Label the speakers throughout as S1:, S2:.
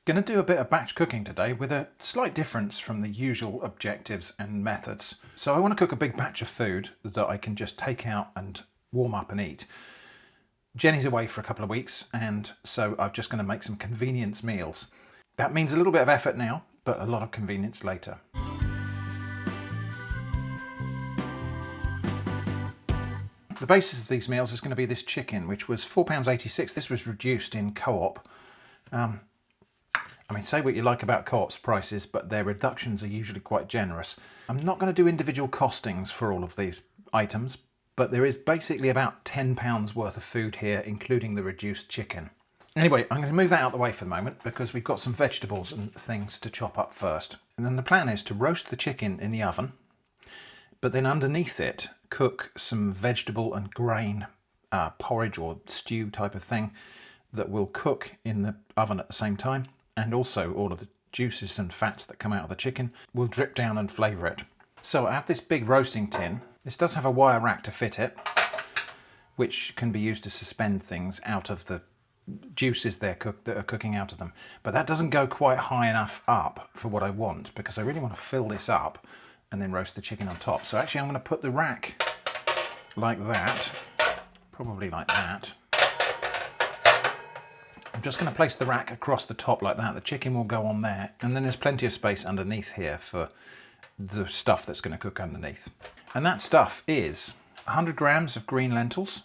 S1: Going to do a bit of batch cooking today with a slight difference from the usual objectives and methods. So I want to cook a big batch of food that I can just take out and warm up and eat. Jenny's away for a couple of weeks, and so I'm just going to make some convenience meals. That means a little bit of effort now, but a lot of convenience later. The basis of these meals is going to be this chicken, which was £4.86. This was reduced in Co-op. I mean, say what you like about Co-op's prices, but their reductions are usually quite generous. I'm not going to do individual costings for all of these items, but there is basically about £10 worth of food here, including the reduced chicken. Anyway, I'm going to move that out of the way for the moment because we've got some vegetables and things to chop up first. And then the plan is to roast the chicken in the oven, but then underneath it, cook some vegetable and grain porridge or stew type of thing that will cook in the oven at the same time. And also all of the juices and fats that come out of the chicken will drip down and flavour it. So I have this big roasting tin. This does have a wire rack to fit it, which can be used to suspend things out of the juices that are cooking out of them. But that doesn't go quite high enough up for what I want, because I really want to fill this up and then roast the chicken on top. So actually I'm going to put the rack like that, probably like that. I'm just going to place the rack across the top like that. The chicken will go on there, and then there's plenty of space underneath here for the stuff that's going to cook underneath. And that stuff is 100 grams of green lentils.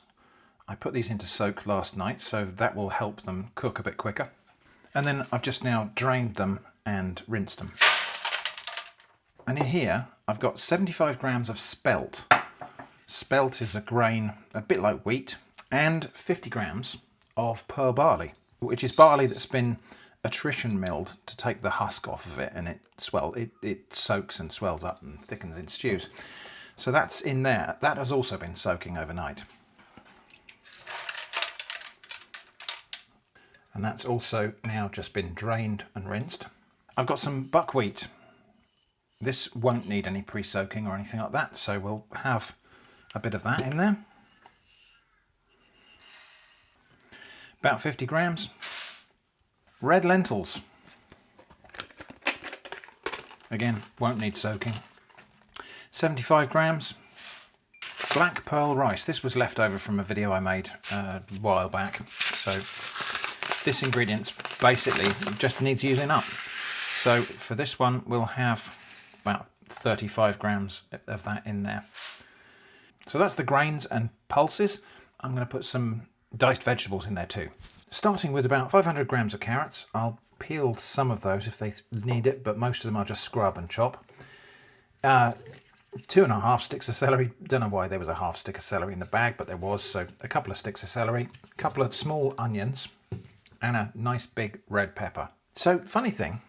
S1: I put these into soak last night, so that will help them cook a bit quicker. And then I've just now drained them and rinsed them. And in here, I've got 75 grams of spelt. Spelt is a grain a bit like wheat, and 50 grams of pearl barley, which is barley that's been attrition milled to take the husk off of it, and it soaks and swells up and thickens in stews. So that's in there. That has also been soaking overnight. And that's also now just been drained and rinsed. I've got some buckwheat. This won't need any pre-soaking or anything like that, so we'll have a bit of that in there. About 50 grams. Red lentils. Again, won't need soaking. 75 grams. Black pearl rice. This was left over from a video I made a while back. So this ingredient basically just needs using up. So for this one, we'll have about 35 grams of that in there. So that's the grains and pulses. I'm going to put some diced vegetables in there too. Starting with about 500 grams of carrots. I'll peel some of those if they need it, but most of them I'll just scrub and chop. 2.5 sticks of celery. Don't know why there was a half stick of celery in the bag, but there was, so a couple of sticks of celery, a couple of small onions, and a nice big red pepper. So, funny thing,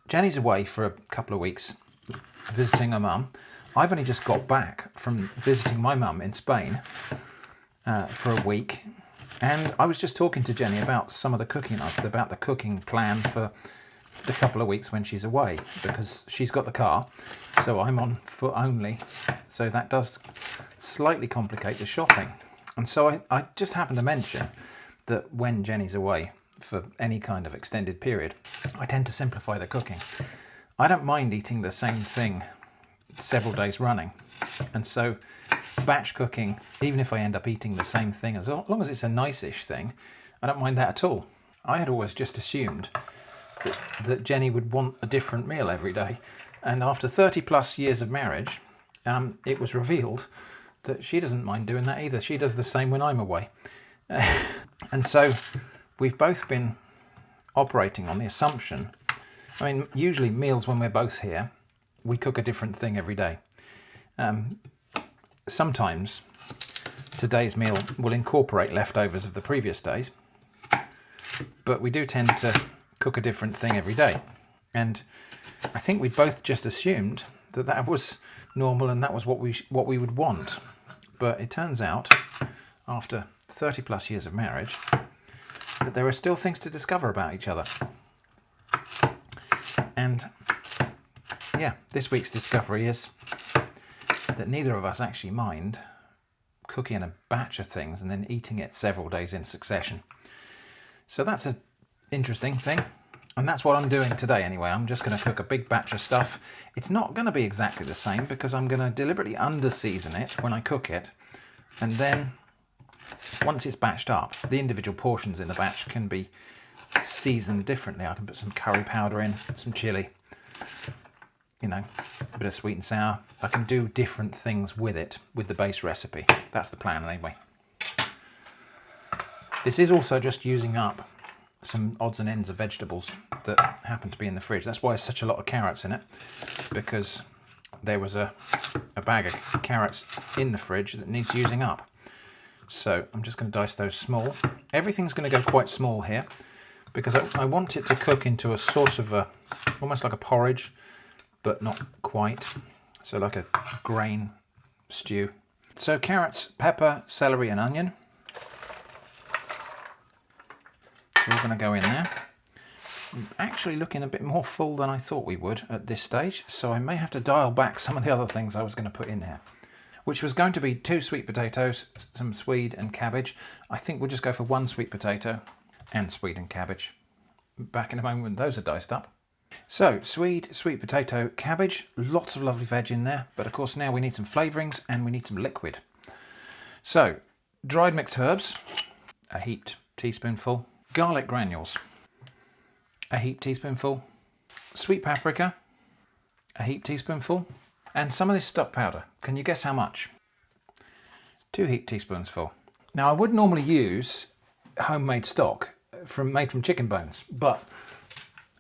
S1: Jenny's away for a couple of weeks visiting her mum. I've only just got back from visiting my mum in Spain for a week, and I was just talking to Jenny about some of the cooking, about the cooking plan for the couple of weeks when she's away, because she's got the car, so I'm on foot only, so that does slightly complicate the shopping. And so I just happened to mention that when Jenny's away for any kind of extended period, I tend to simplify the cooking. I don't mind eating the same thing several days running, and so batch cooking, even if I end up eating the same thing, as long as it's a nice-ish thing, I don't mind that at all. I had always just assumed that Jenny would want a different meal every day, and after 30 plus years of marriage, it was revealed that she doesn't mind doing that either. She does the same when I'm away. And so we've both been operating on the assumption, I mean, usually meals when we're both here, we cook a different thing every day. Sometimes today's meal will incorporate leftovers of the previous days, but we do tend to cook a different thing every day. And I think we both just assumed that that was normal and that was what we would want. But it turns out, after 30 plus years of marriage, that there are still things to discover about each other. And yeah, this week's discovery is that neither of us actually mind cooking a batch of things and then eating it several days in succession. So that's interesting thing. And that's what I'm doing today anyway. I'm just going to cook a big batch of stuff. It's not going to be exactly the same because I'm going to deliberately under-season it when I cook it. And then once it's batched up, the individual portions in the batch can be seasoned differently. I can put some curry powder in, some chili, you know, a bit of sweet and sour. I can do different things with it, with the base recipe. That's the plan anyway. This is also just using up some odds and ends of vegetables that happen to be in the fridge. That's why there's such a lot of carrots in it, because there was a bag of carrots in the fridge that needs using up. So I'm just going to dice those small. Everything's going to go quite small here because I want it to cook into a sort of a, almost like a porridge, but not quite. So like a grain stew. So carrots, pepper, celery and onion. We're going to go in there. I'm actually looking a bit more full than I thought we would at this stage, so I may have to dial back some of the other things I was going to put in here, which was going to be 2 sweet potatoes, some swede and cabbage. I think we'll just go for 1 sweet potato and swede and cabbage. Back in a moment when those are diced up. So swede, sweet potato, cabbage, lots of lovely veg in there, but of course now we need some flavourings and we need some liquid. So dried mixed herbs, a heaped teaspoonful. Garlic granules, a heaped teaspoonful. Sweet paprika, a heaped teaspoonful. And some of this stock powder. Can you guess how much? 2 heaped teaspoonsful. Now I would normally use homemade stock made from chicken bones, but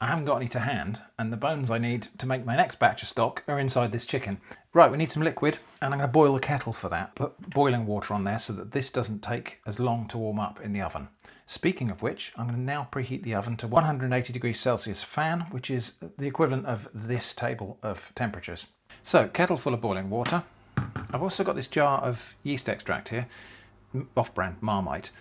S1: I haven't got any to hand, and the bones I need to make my next batch of stock are inside this chicken. Right, we need some liquid, and I'm going to boil the kettle for that. Put boiling water on there so that this doesn't take as long to warm up in the oven. Speaking of which, I'm going to now preheat the oven to 180 degrees Celsius fan, which is the equivalent of this table of temperatures. So, kettle full of boiling water. I've also got this jar of yeast extract here, off-brand Marmite.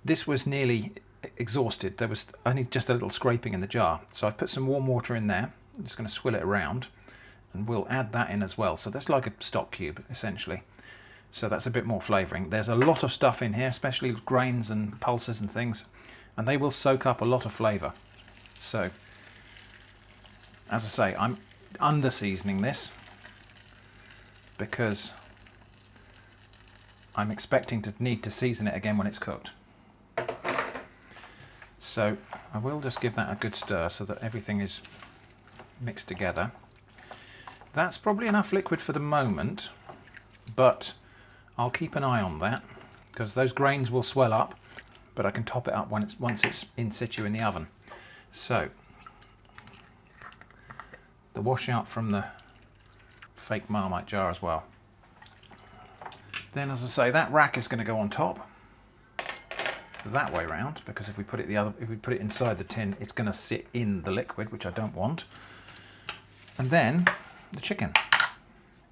S1: This was nearly exhausted. There was only just a little scraping in the jar. So I've put some warm water in there. I'm just going to swill it around and we'll add that in as well. So that's like a stock cube, essentially. So that's a bit more flavouring. There's a lot of stuff in here, especially grains and pulses and things, and they will soak up a lot of flavour. So, as I say, I'm under-seasoning this because I'm expecting to need to season it again when it's cooked. So I will just give that a good stir so that everything is mixed together. That's probably enough liquid for the moment, but I'll keep an eye on that because those grains will swell up, but I can top it up once it's in situ in the oven. So the washout from the fake Marmite jar as well. Then, as I say, that rack is going to go on top that way round, because if we put it inside the tin, it's going to sit in the liquid, which I don't want. And then the chicken.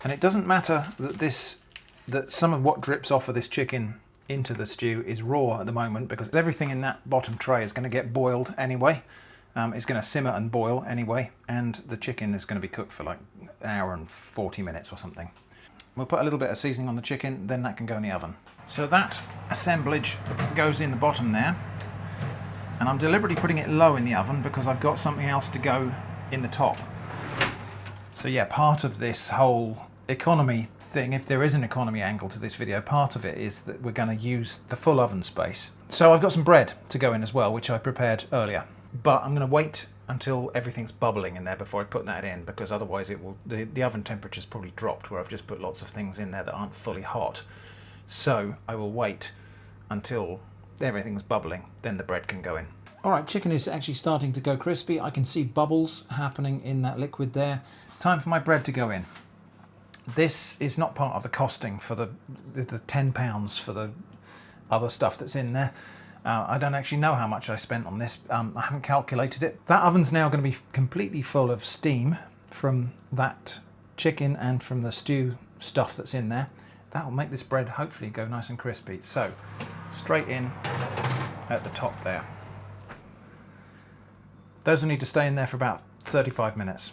S1: And it doesn't matter that some of what drips off of this chicken into the stew is raw at the moment, because everything in that bottom tray is going to get boiled anyway. It's going to simmer and boil anyway, and the chicken is going to be cooked for like an hour and 40 minutes or something. We'll put a little bit of seasoning on the chicken, then that can go in the oven. So that assemblage goes in the bottom there, and I'm deliberately putting it low in the oven because I've got something else to go in the top. So yeah, part of this whole economy thing, if there is an economy angle to this video, part of it is that we're going to use the full oven space. So I've got some bread to go in as well, which I prepared earlier. But I'm going to wait until everything's bubbling in there before I put that in, because otherwise the oven temperature's probably dropped where I've just put lots of things in there that aren't fully hot. So I will wait until everything's bubbling, then the bread can go in. Alright, chicken is actually starting to go crispy. I can see bubbles happening in that liquid there. Time for my bread to go in. This is not part of the costing for the £10 for the other stuff that's in there. I don't actually know how much I spent on this. I haven't calculated it. That oven's now going to be completely full of steam from that chicken and from the stew stuff that's in there. That will make this bread hopefully go nice and crispy. So, straight in at the top there. Those will need to stay in there for about 35 minutes.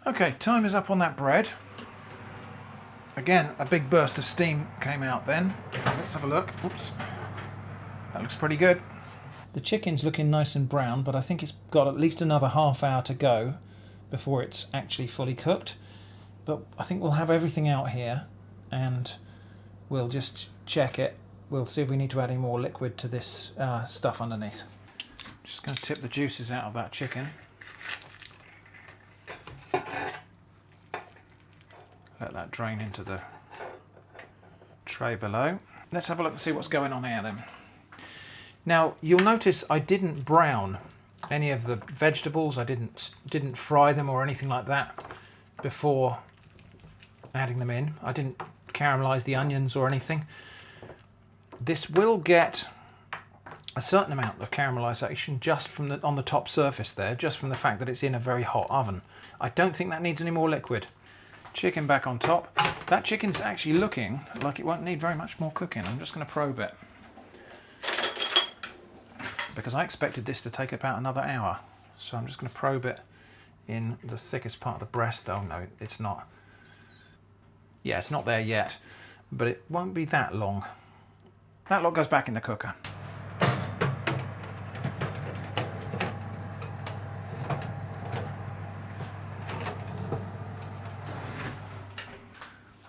S1: Okay, time is up on that bread. Again, a big burst of steam came out then. Let's have a look. Oops. That looks pretty good. The chicken's looking nice and brown, but I think it's got at least another half hour to go before it's actually fully cooked. But I think we'll have everything out here and we'll just check it. We'll see if we need to add any more liquid to this stuff underneath. Just going to tip the juices out of that chicken. Let that drain into the tray below. Let's have a look and see what's going on here then. Now you'll notice I didn't brown any of the vegetables. I didn't fry them or anything like that before adding them in. I didn't caramelize the onions or anything. This will get a certain amount of caramelization just from on the top surface there, just from the fact that it's in a very hot oven. I don't think that needs any more liquid. Chicken back on top. That chicken's actually looking like it won't need very much more cooking. I'm just going to probe it, because I expected this to take about another hour. So I'm just going to probe it in the thickest part of the breast. Oh no, it's not. Yeah, it's not there yet, but it won't be that long. That lot goes back in the cooker.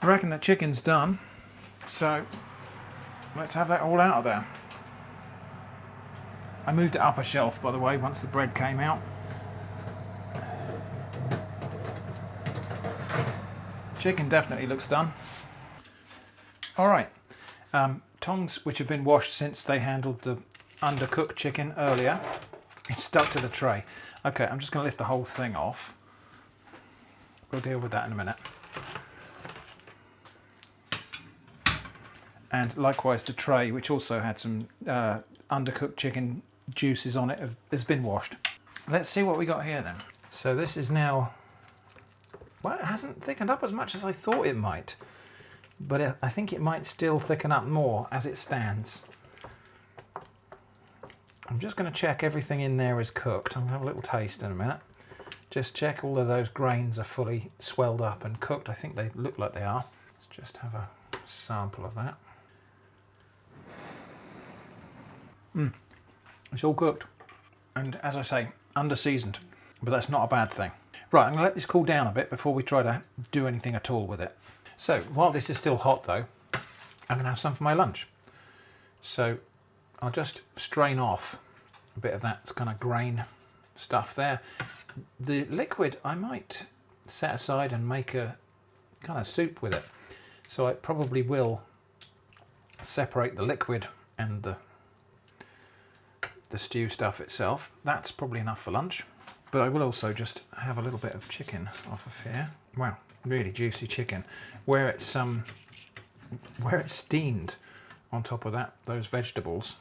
S1: I reckon that chicken's done, so let's have that all out of there. I moved it up a shelf, by the way, once the bread came out. Chicken definitely looks done. All right, tongs which have been washed since they handled the undercooked chicken earlier. It's stuck to the tray. Okay, I'm just going to lift the whole thing off. We'll deal with that in a minute. And likewise the tray, which also had some undercooked chicken juices on it, has been washed. Let's see what we got here then. So this is now, well, it hasn't thickened up as much as I thought it might, but I think it might still thicken up more as it stands. I'm just going to check everything in there is cooked. I'm going to have a little taste in a minute. Just check all of those grains are fully swelled up and cooked. I think they look like they are. Let's just have a sample of that. It's all cooked, and as I say, under seasoned, but that's not a bad thing. Right, I'm going to let this cool down a bit before we try to do anything at all with it. So while this is still hot though, I'm going to have some for my lunch. So I'll just strain off a bit of that kind of grain stuff there. The liquid I might set aside and make a kind of soup with it. So I probably will separate the liquid and the stew stuff itself. That's probably enough for lunch. But I will also just have a little bit of chicken off of here. Wow, really juicy chicken. Where it's steamed on top of those vegetables.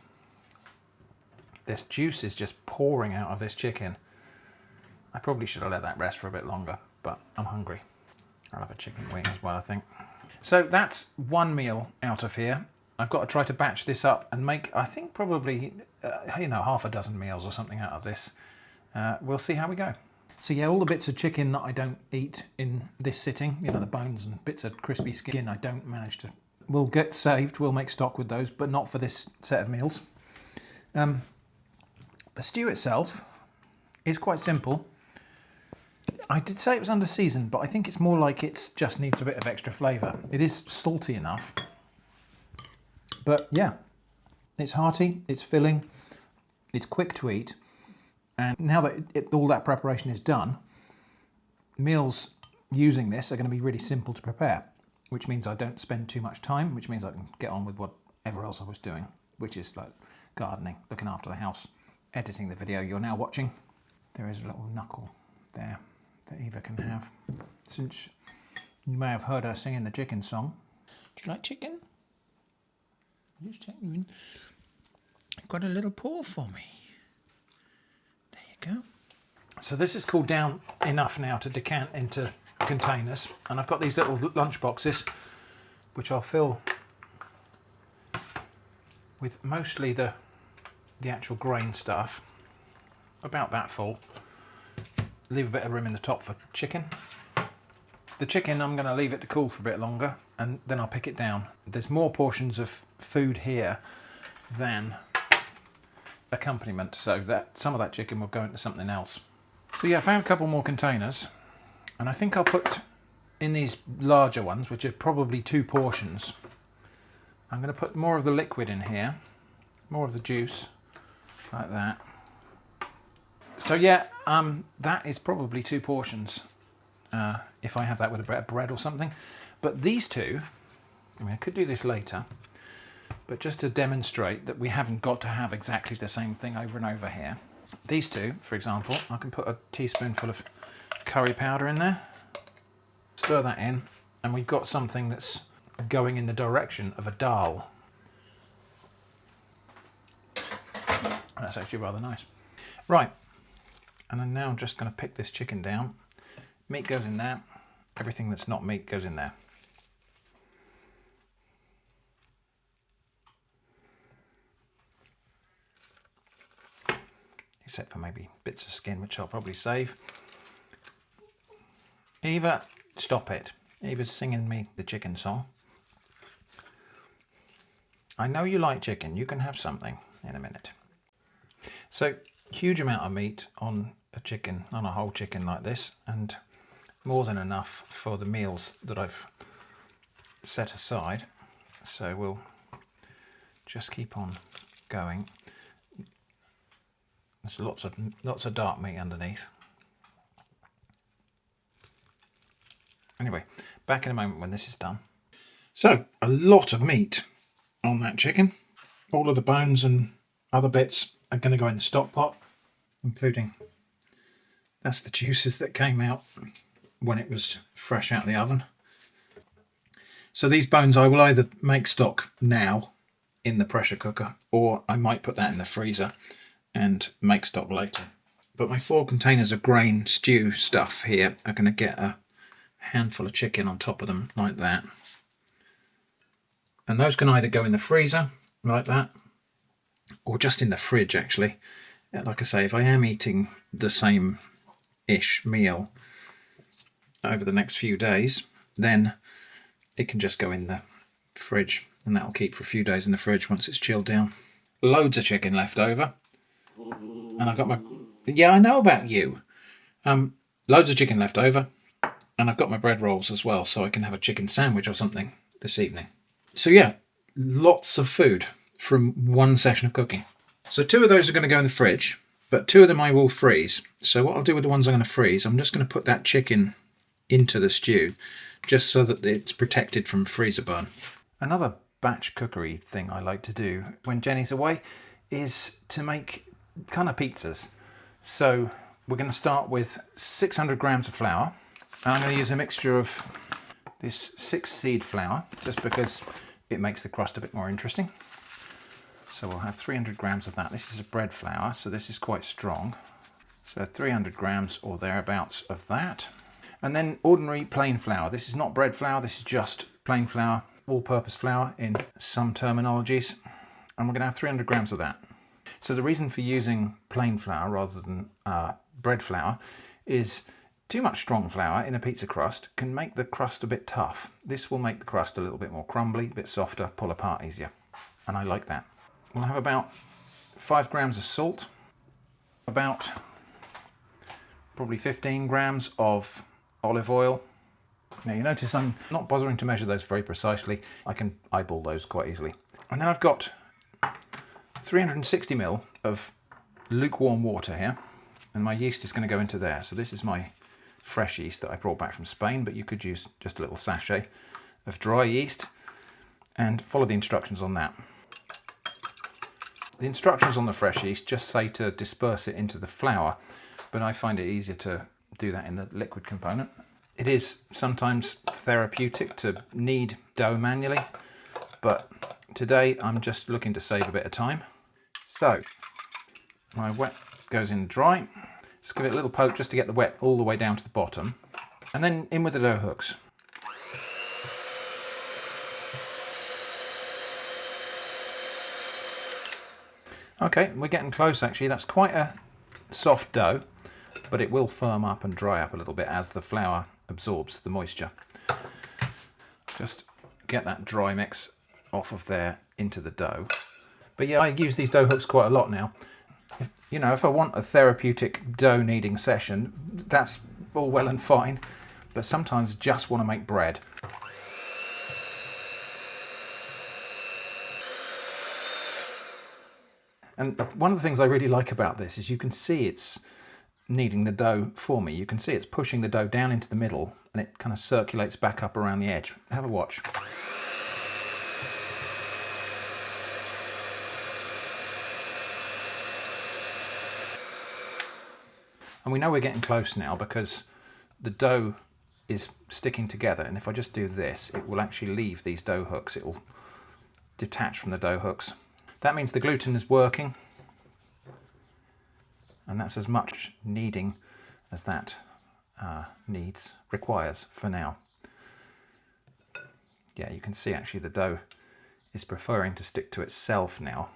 S1: This juice is just pouring out of this chicken. I probably should have let that rest for a bit longer, but I'm hungry. I'll have a chicken wing as well, I think. So that's one meal out of here. I've got to try to batch this up and make, I think, probably, half a dozen meals or something out of this. We'll see how we go. So yeah, all the bits of chicken that I don't eat in this sitting, the bones and bits of crispy skin I don't manage to, will get saved. We'll make stock with those, but not for this set of meals. The stew itself is quite simple. I did say it was under seasoned, but I think it's more like it just needs a bit of extra flavour. It is salty enough. But yeah, it's hearty, it's filling, it's quick to eat. And now that all that preparation is done, meals using this are going to be really simple to prepare, which means I don't spend too much time, which means I can get on with whatever else I was doing, which is like gardening, looking after the house, editing the video you're now watching. There is a little knuckle there that Eva can have, since you may have heard her singing the chicken song. Do you like chicken? Just check you in. You've got a little paw for me. There you go. So this is cooled down enough now to decant into containers, and I've got these little lunch boxes which I'll fill with mostly the actual grain stuff, about that full. Leave a bit of room in the top for chicken. The chicken, I'm going to leave it to cool for a bit longer and then I'll pick it down. There's more portions of food here than accompaniment, so that some of that chicken will go into something else. So yeah, I found a couple more containers, and I think I'll put in these larger ones, which are probably 2 portions. I'm going to put more of the liquid in here, more of the juice, like that. So yeah, that is probably 2 portions, if I have that with a bit of bread or something. But these two, I mean, I could do this later, but just to demonstrate that we haven't got to have exactly the same thing over and over here. These two, for example, I can put a teaspoonful of curry powder in there, stir that in, and we've got something that's going in the direction of a dal. And that's actually rather nice. Right, and then now I'm just going to pick this chicken down. Meat goes in there, everything that's not meat goes in there. Except for maybe bits of skin, which I'll probably save. Eva, stop it. Eva's singing me the chicken song. I know you like chicken. You can have something in a minute. So, huge amount of meat on a chicken, on a whole chicken like this, and more than enough for the meals that I've set aside. So we'll just keep on going. There's lots of dark meat underneath. Anyway, back in a moment when this is done. So, a lot of meat on that chicken. All of the bones and other bits are going to go in the stock pot, including, that's the juices that came out when it was fresh out of the oven. So these bones I will either make stock now in the pressure cooker, or I might put that in the freezer and make stock later. But my 4 containers of grain stew stuff here are going to get a handful of chicken on top of them like that. And those can either go in the freezer like that, or just in the fridge actually. Like I say, if I am eating the same-ish meal over the next few days, then it can just go in the fridge, and that'll keep for a few days in the fridge once it's chilled down. Loads of chicken left over. And I've got my... Yeah, I know about you. Loads of chicken left over. And I've got my bread rolls as well, so I can have a chicken sandwich or something this evening. So yeah, lots of food from one session of cooking. So 2 of those are going to go in the fridge, but 2 of them I will freeze. So what I'll do with the ones I'm going to freeze, I'm just going to put that chicken into the stew, just so that it's protected from freezer burn. Another batch cookery thing I like to do when Jenny's away is to make kind of pizzas. So we're going to start with 600 grams of flour, and I'm going to use a mixture of this 6-seed flour, just because it makes the crust a bit more interesting. So we'll have 300 grams of that. This is a bread flour, so this is quite strong. So 300 grams or thereabouts of that. And then ordinary plain flour. This is not bread flour, this is just plain flour, all-purpose flour in some terminologies. And we're going to have 300 grams of that. So the reason for using plain flour rather than bread flour is too much strong flour in a pizza crust can make the crust a bit tough. This will make the crust a little bit more crumbly, a bit softer, pull apart easier. And I like that. We'll have about 5 grams of salt, about probably 15 grams of olive oil. Now you notice I'm not bothering to measure those very precisely. I can eyeball those quite easily. And then I've got 360 ml of lukewarm water here, and my yeast is going to go into there. So this is my fresh yeast that I brought back from Spain, but you could use just a little sachet of dry yeast and follow the instructions on that. The instructions on the fresh yeast just say to disperse it into the flour, but I find it easier to do that in the liquid component. It is sometimes therapeutic to knead dough manually, but today I'm just looking to save a bit of time. So my wet goes in dry. Just give it a little poke just to get the wet all the way down to the bottom, and then in with the dough hooks. Okay, we're getting close actually. That's quite a soft dough, but it will firm up and dry up a little bit as the flour absorbs the moisture. Just get that dry mix off of there into the dough. But yeah, I use these dough hooks quite a lot now. If I want a therapeutic dough kneading session, that's all well and fine, but sometimes I just want to make bread. And one of the things I really like about this is you can see it's kneading the dough for me. You can see it's pushing the dough down into the middle and it kind of circulates back up around the edge. Have a watch. And we know we're getting close now because the dough is sticking together, and if I just do this, it will actually leave these dough hooks. It will detach from the dough hooks. That means the gluten is working, and that's as much kneading as that requires for now. Yeah, you can see actually the dough is preferring to stick to itself now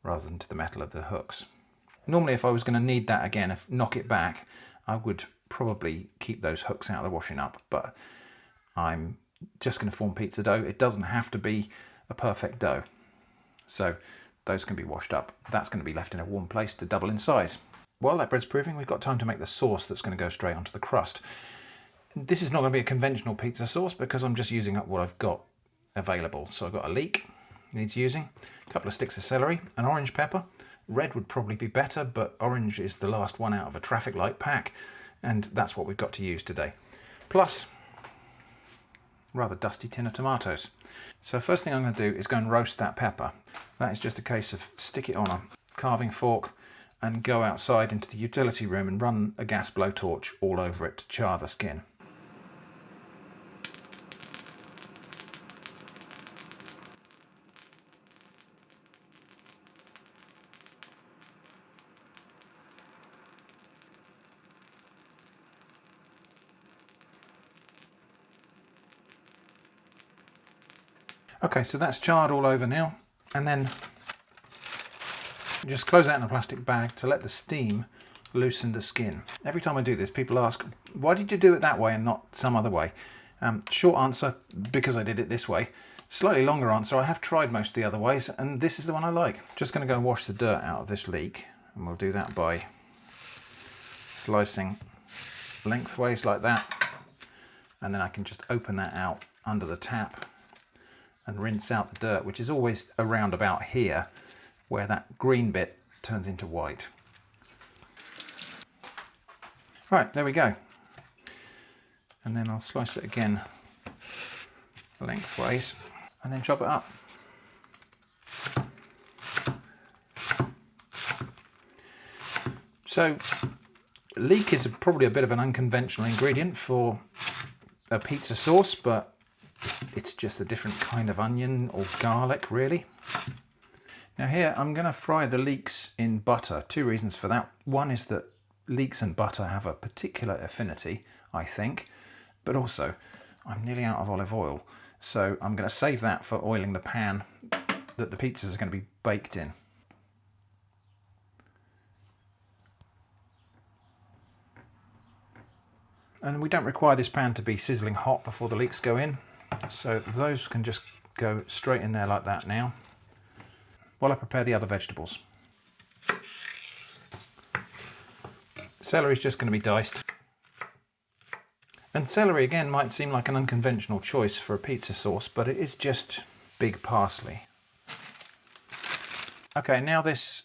S1: rather than to the metal of the hooks. Normally, if I was going to knead that again, knock it back, I would probably keep those hooks out of the washing up, but I'm just going to form pizza dough. It doesn't have to be a perfect dough, so those can be washed up. That's going to be left in a warm place to double in size. While that bread's proving, we've got time to make the sauce that's going to go straight onto the crust. This is not going to be a conventional pizza sauce because I'm just using up what I've got available. So I've got a leek, needs using, a couple of sticks of celery, an orange pepper. Red would probably be better, but orange is the last one out of a traffic light pack, and that's what we've got to use today. Plus, a rather dusty tin of tomatoes. So first thing I'm going to do is go and roast that pepper. That is just a case of stick it on a carving fork and go outside into the utility room and run a gas blowtorch all over it to char the skin. Okay, so that's charred all over now, and then just close that in a plastic bag to let the steam loosen the skin. Every time I do this, people ask, why did you do it that way and not some other way? Short answer, because I did it this way. Slightly longer answer, I have tried most of the other ways, and this is the one I like. Just going to go and wash the dirt out of this leek, and we'll do that by slicing lengthways like that, and then I can just open that out under the tap and rinse out the dirt, which is always around about here where that green bit turns into white. Right, there we go. And then I'll slice it again lengthways and then chop it up. So leek is probably a bit of an unconventional ingredient for a pizza sauce, but it's just a different kind of onion or garlic, really. Now here I'm going to fry the leeks in butter. Two reasons for that. One is that leeks and butter have a particular affinity, I think, but also I'm nearly out of olive oil, so I'm going to save that for oiling the pan that the pizzas are going to be baked in. And we don't require this pan to be sizzling hot before the leeks go in, so those can just go straight in there like that now, while I prepare the other vegetables. Celery is just going to be diced. And celery again might seem like an unconventional choice for a pizza sauce, but it is just big parsley. Okay, now this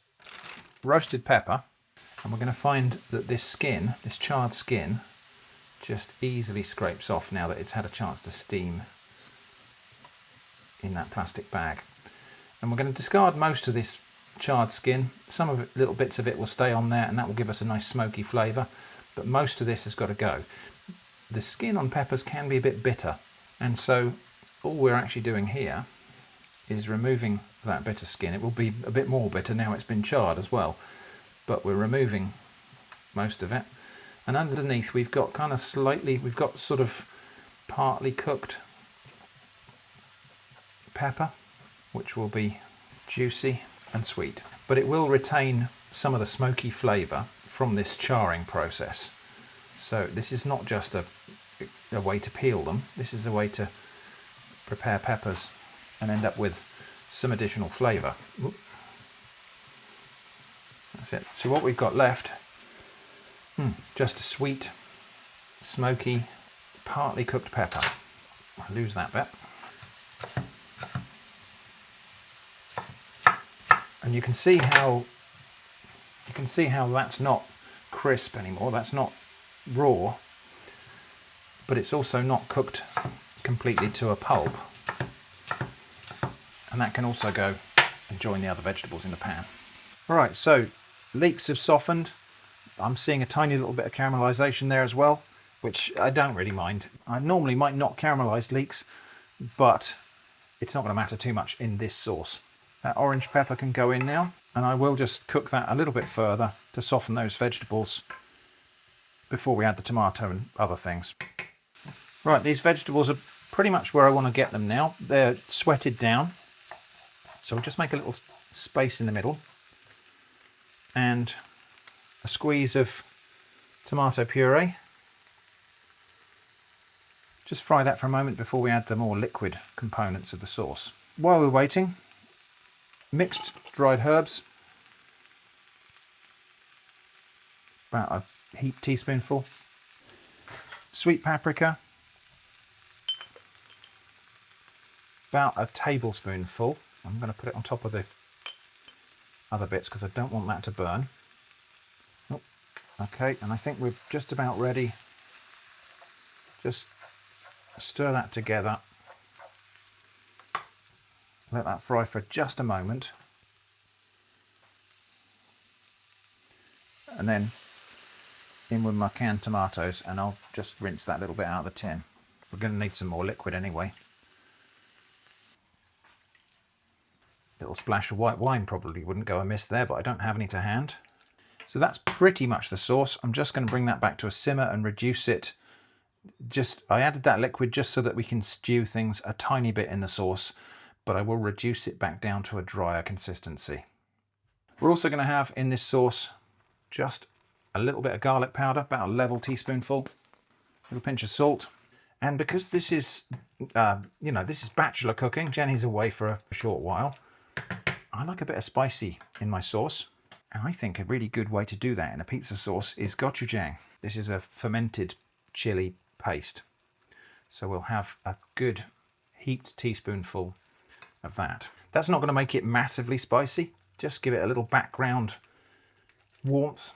S1: roasted pepper, and we're going to find that this skin, this charred skin, just easily scrapes off now that it's had a chance to steam in that plastic bag. And we're going to discard most of this charred skin. Some of it, little bits of it will stay on there, and that will give us a nice smoky flavour, but most of this has got to go. The skin on peppers can be a bit bitter, and so all we're actually doing here is removing that bitter skin. It will be a bit more bitter now it's been charred as well, but we're removing most of it. And underneath we've got we've got sort of partly cooked pepper, which will be juicy and sweet, but it will retain some of the smoky flavour from this charring process. So this is not just a way to peel them, this is a way to prepare peppers and end up with some additional flavour. That's it. So what we've got left, just a sweet, smoky, partly cooked pepper. I'll lose that bit. And you can see how that's not crisp anymore. That's not raw, but it's also not cooked completely to a pulp. And that can also go and join the other vegetables in the pan. All right, so leeks have softened. I'm seeing a tiny little bit of caramelization there as well, which I don't really mind. I normally might not caramelize leeks, but it's not going to matter too much in this sauce. That orange pepper can go in now, and I will just cook that a little bit further to soften those vegetables before we add the tomato and other things. Right, these vegetables are pretty much where I want to get them now. They're sweated down, so we'll just make a little space in the middle and a squeeze of tomato puree. Just fry that for a moment before we add the more liquid components of the sauce. While we're waiting, mixed dried herbs, about a heaped teaspoonful, sweet paprika, about a tablespoonful. I'm going to put it on top of the other bits because I don't want that to burn. Oh, okay, and I think we're just about ready. Just stir that together. Let that fry for just a moment. And then in with my canned tomatoes, and I'll just rinse that little bit out of the tin. We're going to need some more liquid anyway. Little splash of white wine probably wouldn't go amiss there, but I don't have any to hand. So that's pretty much the sauce. I'm just going to bring that back to a simmer and reduce it. I added that liquid just so that we can stew things a tiny bit in the sauce, but I will reduce it back down to a drier consistency. We're also going to have in this sauce just a little bit of garlic powder, about a level teaspoonful, a little pinch of salt. And because this is, this is bachelor cooking, Jenny's away for a short while, I like a bit of spicy in my sauce. And I think a really good way to do that in a pizza sauce is gochujang. This is a fermented chili paste. So we'll have a good heaped teaspoonful of that. That's not going to make it massively spicy, just give it a little background warmth,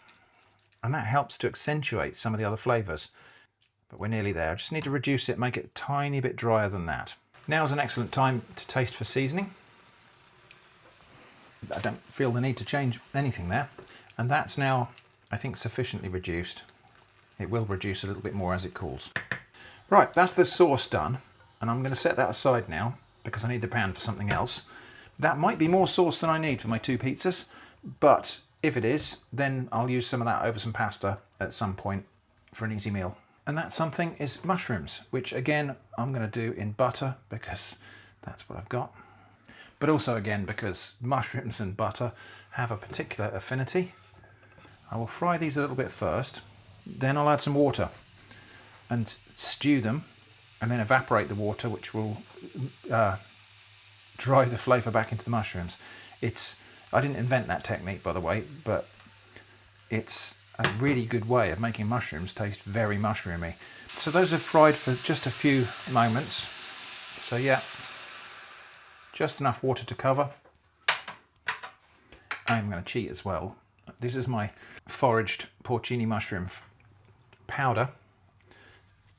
S1: and that helps to accentuate some of the other flavours. But we're nearly there. I just need to reduce it, make it a tiny bit drier than that. Now is an excellent time to taste for seasoning. I don't feel the need to change anything there. And that's now, I think, sufficiently reduced. It will reduce a little bit more as it cools. Right, that's the sauce done. And I'm going to set that aside now because I need the pan for something else. That might be more sauce than I need for my 2 pizzas, but if it is, then I'll use some of that over some pasta at some point for an easy meal. And that something is mushrooms, which again, I'm going to do in butter because that's what I've got. But also again, because mushrooms and butter have a particular affinity. I will fry these a little bit first, then I'll add some water and stew them, and then evaporate the water, which will drive the flavour back into the mushrooms. I didn't invent that technique, by the way, but it's a really good way of making mushrooms taste very mushroomy. So those are fried for just a few moments. So yeah, just enough water to cover. I'm going to cheat as well. This is my foraged porcini mushroom powder.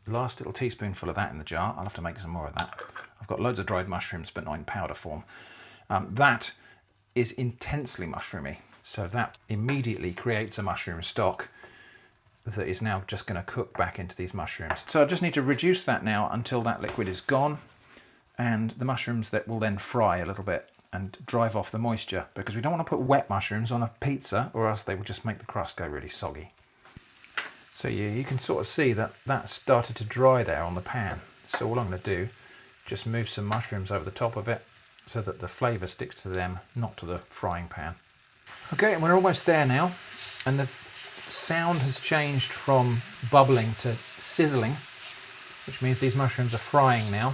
S1: Last little teaspoonful of that in the jar. I'll have to make some more of that. I've got loads of dried mushrooms, but not in powder form. That is intensely mushroomy. So that immediately creates a mushroom stock that is now just going to cook back into these mushrooms. So I just need to reduce that now until that liquid is gone, and the mushrooms that will then fry a little bit and drive off the moisture, because we don't want to put wet mushrooms on a pizza or else they will just make the crust go really soggy. So you can sort of see that that started to dry there on the pan. So all I'm going to do, just move some mushrooms over the top of it so that the flavour sticks to them, not to the frying pan. Okay, and we're almost there now, and the sound has changed from bubbling to sizzling, which means these mushrooms are frying now.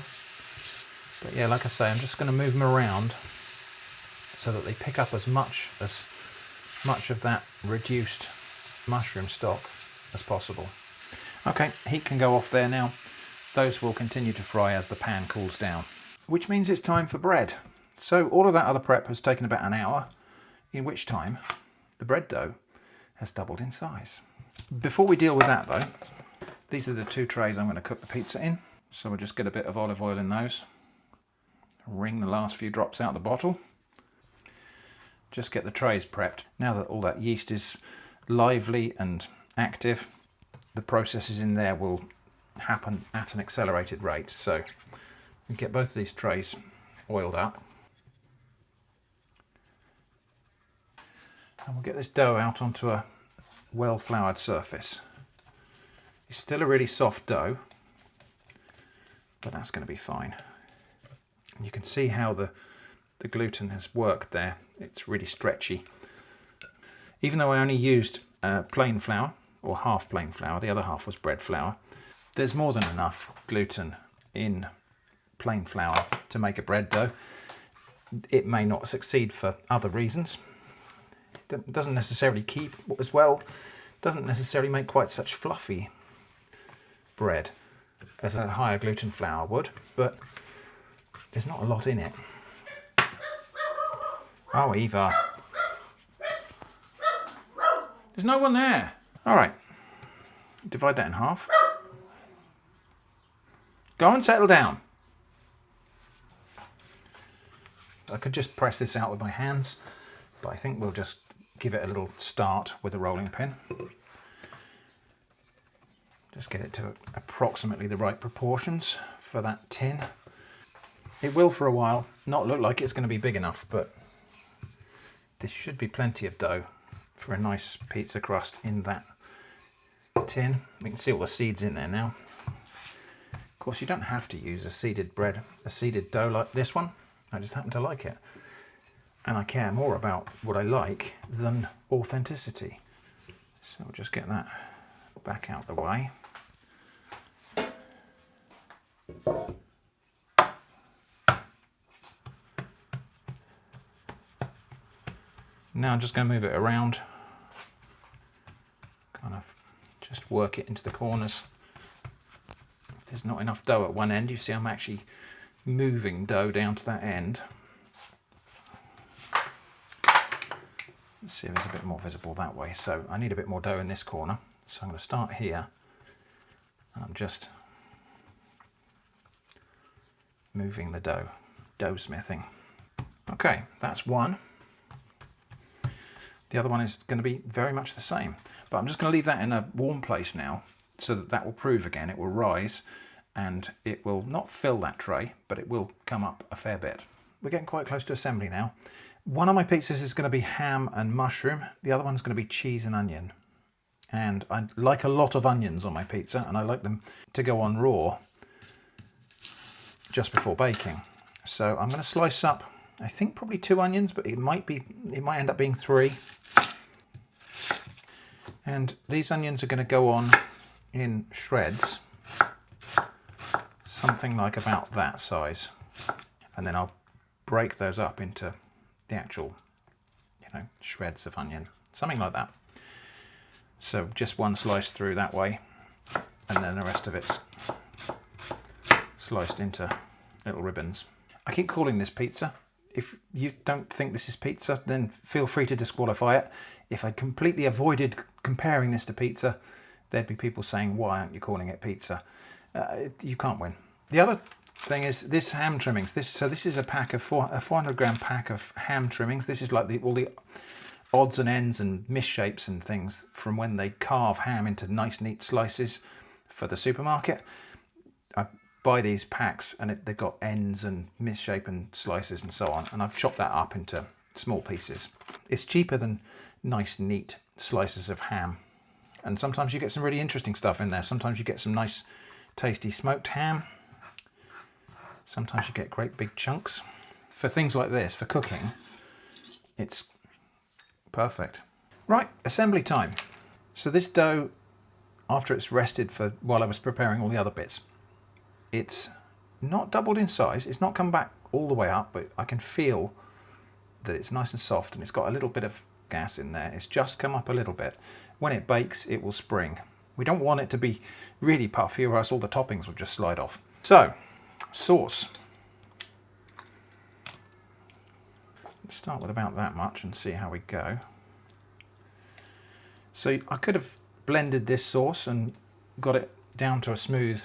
S1: But yeah, like I say, I'm just going to move them around so that they pick up as much as much of that reduced mushroom stock as possible. Okay, heat can go off there now. Those will continue to fry as the pan cools down, which means it's time for bread. So all of that other prep has taken about an hour, in which time the bread dough has doubled in size. Before we deal with that though, these are the 2 trays I'm going to cook the pizza in. So we'll just get a bit of olive oil in those. Wring the last few drops out of the bottle. Just get the trays prepped. Now that all that yeast is lively and active, the processes in there will happen at an accelerated rate. So we get both of these trays oiled up. And we'll get this dough out onto a well-floured surface. It's still a really soft dough, but that's going to be fine. And you can see how the gluten has worked there. It's really stretchy. Even though I only used plain flour, or half plain flour, the other half was bread flour, there's more than enough gluten in plain flour to make a bread dough. It may not succeed for other reasons. It doesn't necessarily keep as well, doesn't necessarily make quite such fluffy bread as a higher gluten flour would, but there's not a lot in it. Oh, Eva. There's no one there. All right, divide that in half. Go and settle down. I could just press this out with my hands, but I think we'll just give it a little start with a rolling pin. Just get it to approximately the right proportions for that tin. It will for a while not look like it's going to be big enough, but this should be plenty of dough for a nice pizza crust in that tin. We can see all the seeds in there now. Of course, you don't have to use a seeded dough like this one. I just happen to like it. And I care more about what I like than authenticity. So we'll just get that back out the way. Now I'm just going to move it around, kind of just work it into the corners. If there's not enough dough at one end, you see I'm actually moving dough down to that end. Let's see if it's a bit more visible that way. So I need a bit more dough in this corner. So I'm going to start here, and I'm just moving the dough smithing. Okay, that's one. The other one is going to be very much the same, but I'm just going to leave that in a warm place now so that that will prove again. It will rise and it will not fill that tray, but it will come up a fair bit. We're getting quite close to assembly now. One of my pizzas is going to be ham and mushroom. The other one's going to be cheese and onion. And I like a lot of onions on my pizza, and I like them to go on raw just before baking. So I'm going to slice up, I think probably 2 onions, but it might end up being 3. And these onions are going to go on in shreds, something like about that size. And then I'll break those up into the actual, shreds of onion, something like that. So just one slice through that way, and then the rest of it's sliced into little ribbons. I keep calling this pizza. If you don't think this is pizza, then feel free to disqualify it. If I completely avoided comparing this to pizza, there'd be people saying, why aren't you calling it pizza? You can't win. The other thing is this ham trimmings. This is a 400 gram pack of ham trimmings. This is like all the odds and ends and misshapes and things from when they carve ham into nice neat slices for the supermarket. I buy these packs and they've got ends and misshapen slices and so on, and I've chopped that up into small pieces. It's cheaper than nice neat slices of ham, and sometimes you get some really interesting stuff in there. Sometimes you get some nice tasty smoked ham. Sometimes you get great big chunks. For things like this, for cooking, it's perfect. Right, assembly time. So this dough, after it's rested for while I was preparing all the other bits, it's not doubled in size. It's not come back all the way up, but I can feel that it's nice and soft, and it's got a little bit of gas in there. It's just come up a little bit. When it bakes, it will spring. We don't want it to be really puffy or else all the toppings will just slide off. So, sauce. Let's start with about that much and see how we go. So I could have blended this sauce and got it down to a smooth,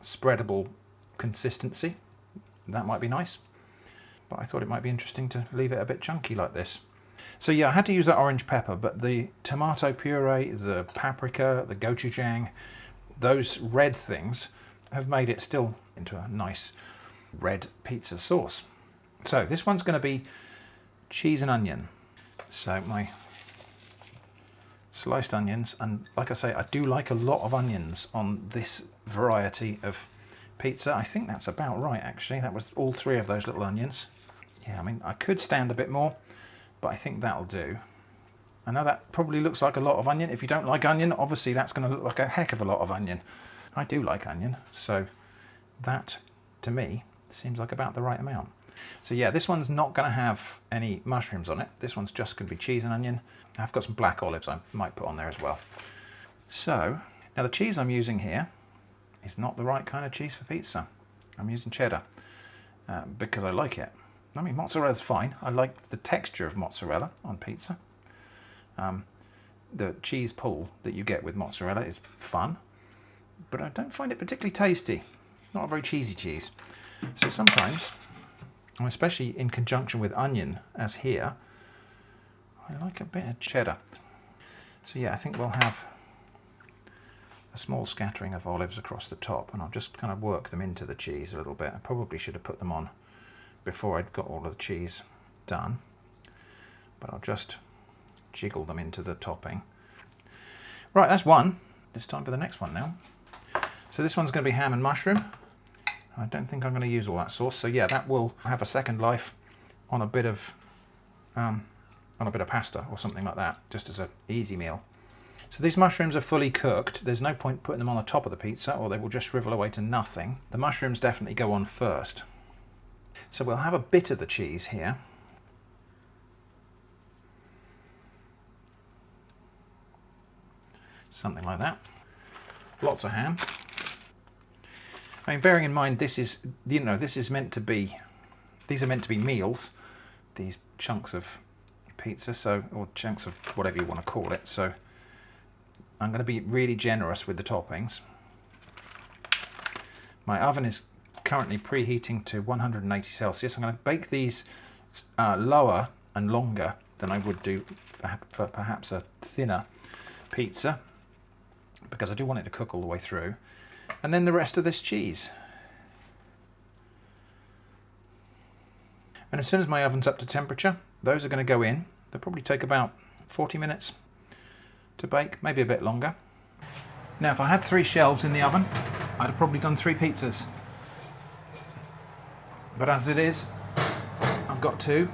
S1: spreadable consistency. That might be nice. But I thought it might be interesting to leave it a bit chunky like this. So yeah, I had to use that orange pepper, but the tomato puree, the paprika, the gochujang, those red things have made it still into a nice red pizza sauce. So this one's going to be cheese and onion. So my sliced onions, and like I say, I do like a lot of onions on this variety of pizza. I think that's about right, actually. That was all 3 of those little onions. Yeah, I mean, I could stand a bit more, but I think that'll do. I know that probably looks like a lot of onion. If you don't like onion, obviously that's going to look like a heck of a lot of onion. I do like onion, so that, to me, seems like about the right amount. So yeah, this one's not going to have any mushrooms on it. This one's just going to be cheese and onion. I've got some black olives I might put on there as well. So, now the cheese I'm using here is not the right kind of cheese for pizza. I'm using cheddar because I like it. I mean, mozzarella's fine. I like the texture of mozzarella on pizza. The cheese pull that you get with mozzarella is fun, but I don't find it particularly tasty. Not a very cheesy cheese. So sometimes, and especially in conjunction with onion, as here, I like a bit of cheddar. So yeah, I think we'll have a small scattering of olives across the top, and I'll just kind of work them into the cheese a little bit. I probably should have put them on before I'd got all of the cheese done, but I'll just jiggle them into the topping. Right, that's one. It's time for the next one now. So this one's going to be ham and mushroom. I don't think I'm going to use all that sauce, so yeah, that will have a second life on a bit of pasta or something like that, just as an easy meal. So these mushrooms are fully cooked. There's no point putting them on the top of the pizza, or they will just shrivel away to nothing. The mushrooms definitely go on first. So we'll have a bit of the cheese here. Something like that. Lots of ham. I mean, bearing in mind this is, this is meant to be, these are meant to be meals, these chunks of pizza, so, or chunks of whatever you want to call it. So I'm going to be really generous with the toppings. My oven is currently preheating to 180 Celsius. I'm going to bake these lower and longer than I would do for perhaps a thinner pizza, because I do want it to cook all the way through. And then the rest of this cheese. And as soon as my oven's up to temperature, those are going to go in. They'll probably take about 40 minutes to bake, maybe a bit longer. Now, if I had 3 shelves in the oven, I'd have probably done 3 pizzas. But as it is, I've got 2.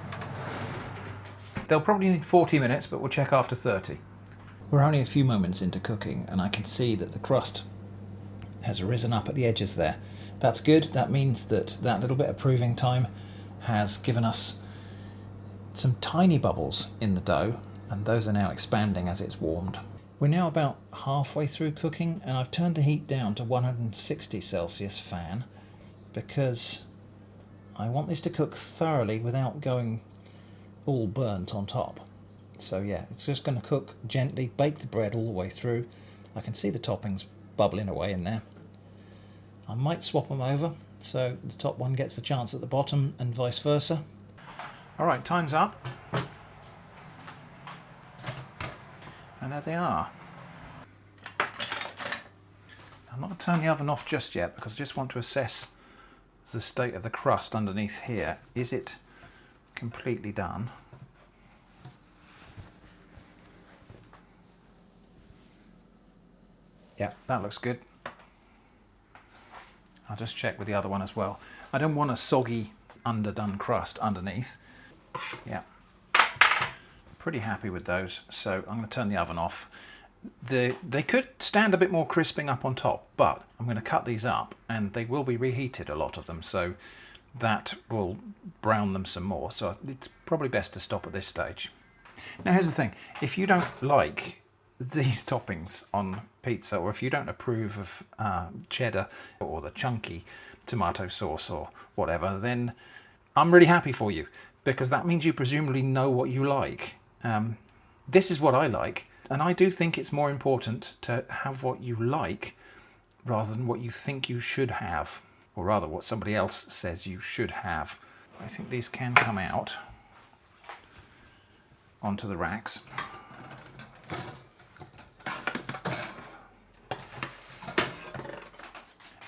S1: They'll probably need 40 minutes, but we'll check after 30. We're only a few moments into cooking, and I can see that the crust has risen up at the edges there. That's good. That means that that little bit of proving time has given us some tiny bubbles in the dough, and those are now expanding as it's warmed. We're now about halfway through cooking, and I've turned the heat down to 160 Celsius fan because I want this to cook thoroughly without going all burnt on top. So yeah, it's just going to cook gently, bake the bread all the way through. I can see the toppings bubbling away in there. I might swap them over so the top one gets the chance at the bottom and vice versa. Alright, time's up. And there they are. I'm not going to turn the oven off just yet because I just want to assess the state of the crust underneath here. Is it completely done? Yeah, that looks good. I'll just check with the other one as well. I don't want a soggy, underdone crust underneath. Yeah, pretty happy with those. So I'm going to turn the oven off. They could stand a bit more crisping up on top, but I'm going to cut these up and they will be reheated, a lot of them, so that will brown them some more. So it's probably best to stop at this stage. Now here's the thing, if you don't like these toppings on pizza, or if you don't approve of cheddar or the chunky tomato sauce or whatever, then I'm really happy for you, because that means you presumably know what you like. This is what I like, and I do think it's more important to have what you like rather than what you think you should have, or rather what somebody else says you should have. I think these can come out onto the racks.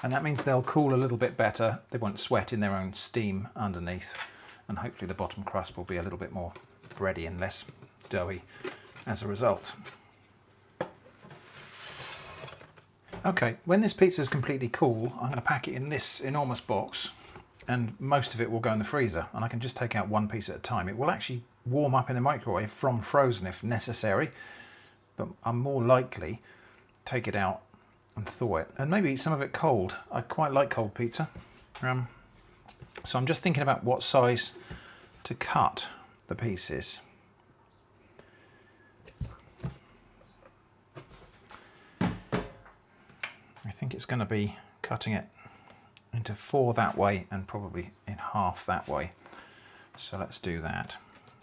S1: And that means they'll cool a little bit better. They won't sweat in their own steam underneath, and hopefully the bottom crust will be a little bit more bready and less doughy as a result. Okay, when this pizza is completely cool, I'm going to pack it in this enormous box, and most of it will go in the freezer, and I can just take out one piece at a time. It will actually warm up in the microwave from frozen if necessary, but I'm more likely take it out and thaw it, and maybe eat some of it cold. I quite like cold pizza. So I'm just thinking about what size to cut the pieces. I think it's going to be cutting it into 4 that way and probably in half that way. So let's do that.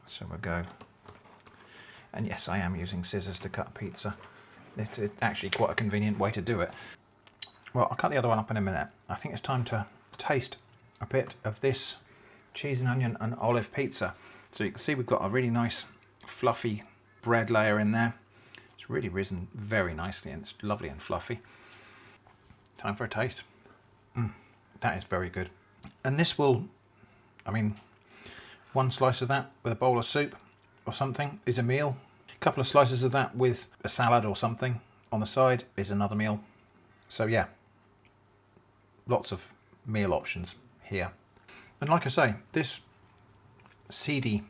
S1: So we'll go, and yes, I am using scissors to cut pizza. It's actually quite a convenient way to do it. Well, I'll cut the other one up in a minute. I think it's time to taste a bit of this cheese and onion and olive pizza. So you can see we've got a really nice fluffy bread layer in there. It's really risen very nicely and it's lovely and fluffy. Time for a taste. That is very good. And this will, I mean, one slice of that with a bowl of soup or something is a meal. A couple of slices of that with a salad or something on the side is another meal. So yeah, lots of meal options here. And like I say, this seedy,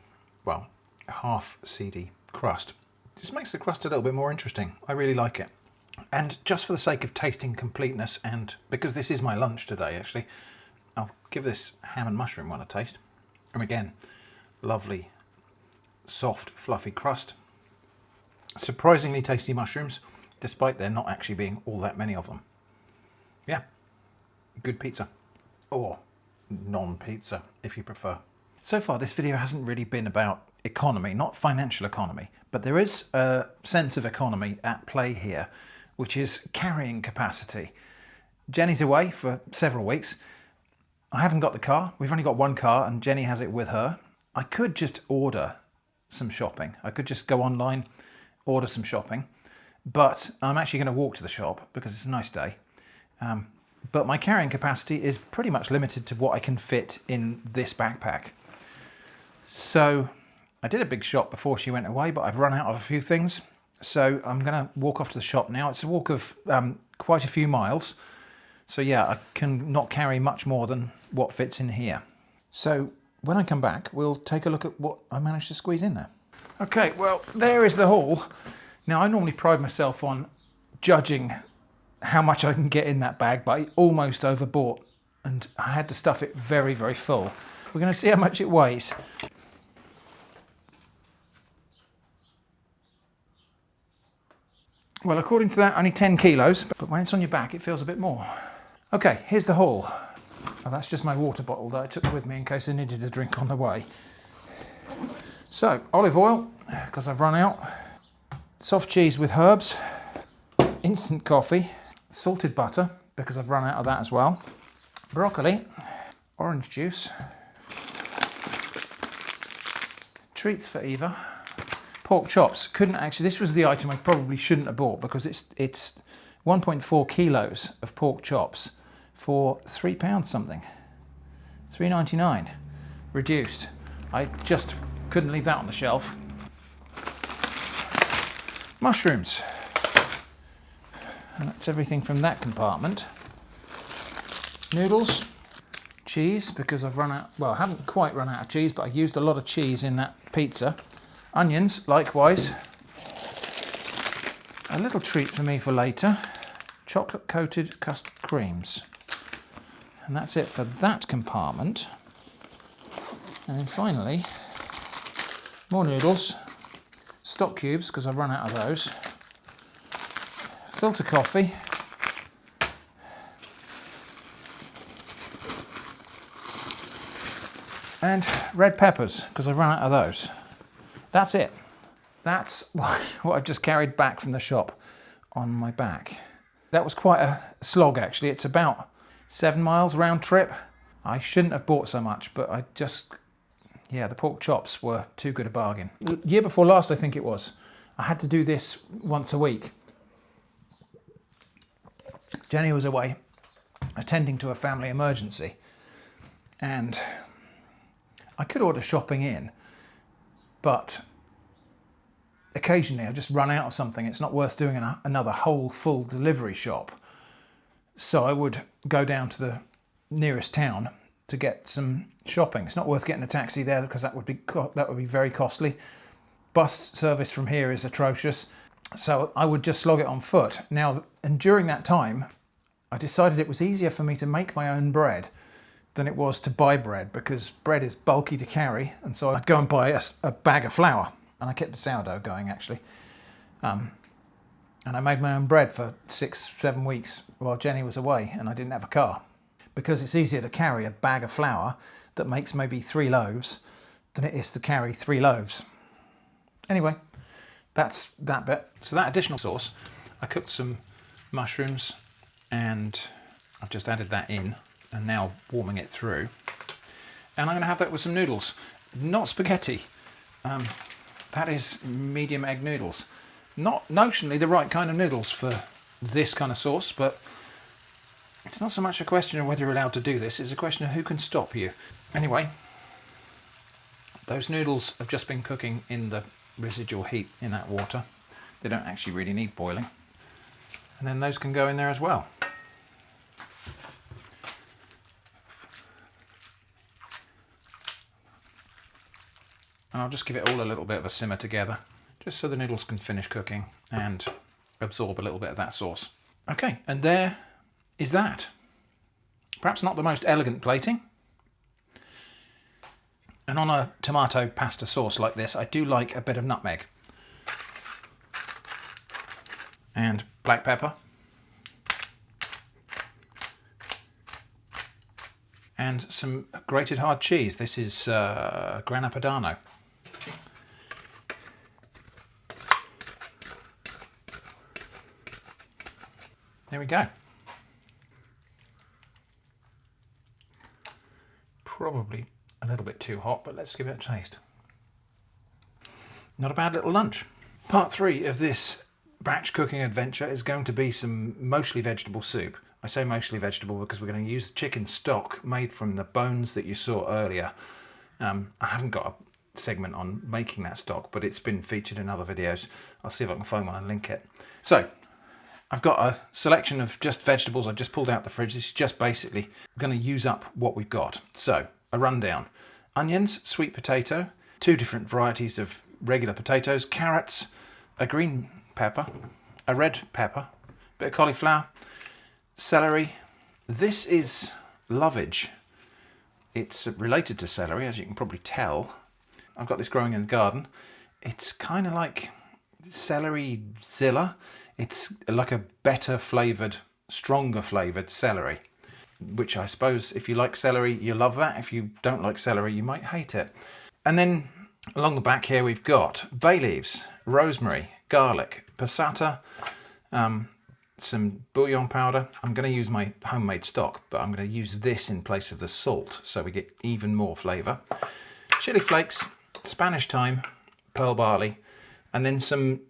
S1: well, half seedy crust just makes the crust a little bit more interesting. I really like it. And just for the sake of tasting completeness, and because this is my lunch today actually, I'll give this ham and mushroom one a taste. And again, lovely, soft, fluffy crust. Surprisingly tasty mushrooms, despite there not actually being all that many of them. Yeah, good pizza. Or non-pizza, if you prefer. So far, this video hasn't really been about economy, not financial economy, but there is a sense of economy at play here, which is carrying capacity. Jenny's away for several weeks. I haven't got the car. We've only got one car and Jenny has it with her. I could just order some shopping. I could just go online, order some shopping, but I'm actually going to walk to the shop because it's a nice day. But my carrying capacity is pretty much limited to what I can fit in this backpack. So I did a big shop before she went away, but I've run out of a few things. So I'm going to walk off to the shop now. It's a walk of quite a few miles. So yeah, I can not carry much more than what fits in here. So when I come back, we'll take a look at what I managed to squeeze in there. Okay, well, there is the haul. Now, I normally pride myself on judging how much I can get in that bag, but I almost overbought and I had to stuff it very, very full. We're going to see how much it weighs. Well, according to that, only 10 kilos, but when it's on your back, it feels a bit more. Okay, here's the haul. Oh, that's just my water bottle that I took with me in case I needed a drink on the way. So, olive oil, because I've run out. Soft cheese with herbs. Instant coffee. Salted butter, because I've run out of that as well. Broccoli. Orange juice. Treats for Eva. Pork chops. Couldn't actually, this was the item I probably shouldn't have bought because it's 1.4 kilos of pork chops for £3 something. £3.99. Reduced. I just couldn't leave that on the shelf. Mushrooms. And that's everything from that compartment. Noodles. Cheese, because I've run out, well, I haven't quite run out of cheese, but I used a lot of cheese in that pizza. Onions, likewise. A little treat for me for later. Chocolate-coated custard creams. And that's it for that compartment. And then finally, more noodles. stock cubes because I've run out of those. Filter coffee. And red peppers because I've run out of those. That's it. That's what I've just carried back from the shop on my back. That was quite a slog actually. It's about 7 miles round trip. I shouldn't have bought so much, but I just, yeah, the pork chops were too good a bargain. The year before last, I think it was, I had to do this once a week. Jenny was away attending to a family emergency, and I could order shopping in, but occasionally I just run out of something. It's not worth doing another whole full delivery shop. So I would go down to the nearest town to get some shopping. It's not worth getting a taxi there because that would be very costly. Bus service from here is atrocious. So I would just slog it on foot. Now, and during that time, I decided it was easier for me to make my own bread than it was to buy bread, because bread is bulky to carry. And so I'd go and buy a bag of flour, and I kept the sourdough going actually. And I made my own bread for 6-7 weeks while Jenny was away and I didn't have a car. Because it's easier to carry a bag of flour that makes maybe 3 loaves than it is to carry 3 loaves. Anyway, that's that bit. So that additional sauce, I cooked some mushrooms and I've just added that in and now warming it through. And I'm going to have that with some noodles. Not spaghetti. That is medium egg noodles. Not notionally the right kind of noodles for this kind of sauce, but it's not so much a question of whether you're allowed to do this, it's a question of who can stop you. Anyway, those noodles have just been cooking in the residual heat in that water. They don't actually really need boiling. And then those can go in there as well. And I'll just give it all a little bit of a simmer together, just so the noodles can finish cooking and absorb a little bit of that sauce. Okay, and there is that. Perhaps not the most elegant plating. And on a tomato pasta sauce like this, I do like a bit of nutmeg. And black pepper. And some grated hard cheese. This is Grana Padano. There we go. Probably a little bit too hot, but let's give it a taste. Not a bad little lunch. Part 3 of this batch cooking adventure is going to be some mostly vegetable soup. I say mostly vegetable because we're going to use chicken stock made from the bones that you saw earlier. I haven't got a segment on making that stock, but it's been featured in other videos. I'll see if I can find one and link it. So, I've got a selection of just vegetables I've just pulled out the fridge. This is just basically going to use up what we've got. So, a rundown. Onions, sweet potato, 2 different varieties of regular potatoes, carrots, a green pepper, a red pepper, bit of cauliflower, celery. This is lovage. It's related to celery, as you can probably tell. I've got this growing in the garden. It's kind of like celery zilla. It's like a better flavoured, stronger flavoured celery, which I suppose if you like celery, you love that. If you don't like celery, you might hate it. And then along the back here, we've got bay leaves, rosemary, garlic, passata, some bouillon powder. I'm going to use my homemade stock, but I'm going to use this in place of the salt, so we get even more flavour. Chili flakes, Spanish thyme, pearl barley, and then some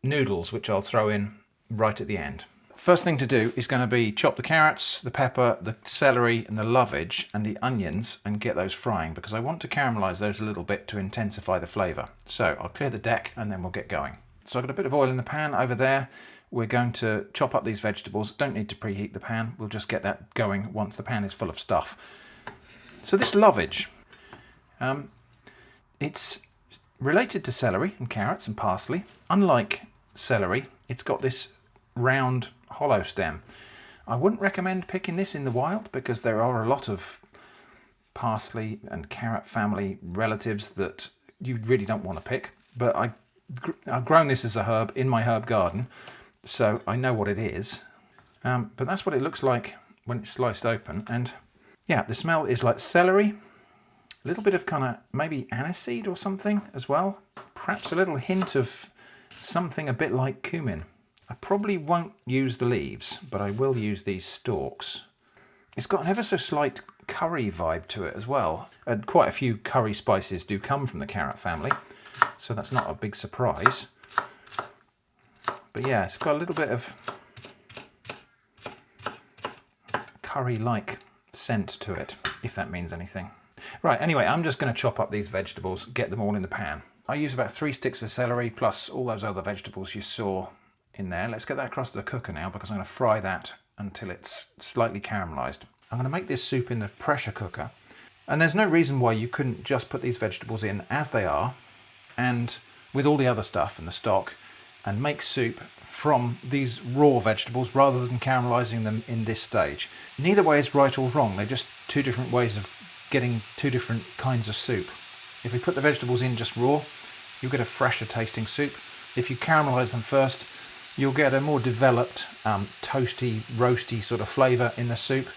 S1: noodles, which I'll throw in right at the end. First thing to do is going to be chop the carrots, the pepper, the celery and the lovage and the onions and get those frying, because I want to caramelise those a little bit to intensify the flavour. So I'll clear the deck and then we'll get going. So I've got a bit of oil in the pan over there. We're going to chop up these vegetables. Don't need to preheat the pan. We'll just get that going once the pan is full of stuff. So this lovage, it's related to celery and carrots and parsley. Unlike celery, it's got this round hollow stem. I wouldn't recommend picking this in the wild because there are a lot of parsley and carrot family relatives that you really don't want to pick, but I I've grown this as a herb in my herb garden, so I know what it is. But that's what it looks like when it's sliced open. And yeah, the smell is like celery, a little bit of kind of maybe aniseed or something as well. Perhaps a little hint of something a bit like cumin. I probably won't use the leaves, but I will use these stalks. It's got an ever so slight curry vibe to it as well. And quite a few curry spices do come from the carrot family, so that's not a big surprise. But yeah, it's got a little bit of curry-like scent to it, if that means anything. Right, anyway, I'm just going to chop up these vegetables, get them all in the pan. I use about 3 sticks of celery plus all those other vegetables you saw in there. Let's get that across to the cooker now, because I'm going to fry that until it's slightly caramelised. I'm going to make this soup in the pressure cooker, and there's no reason why you couldn't just put these vegetables in as they are and with all the other stuff and the stock, and make soup from these raw vegetables rather than caramelising them in this stage. Neither way is right or wrong. They're just two different ways of getting two different kinds of soup. If we put the vegetables in just raw, you'll get a fresher tasting soup. If you caramelise them first, you'll get a more developed, toasty, roasty sort of flavour in the soup.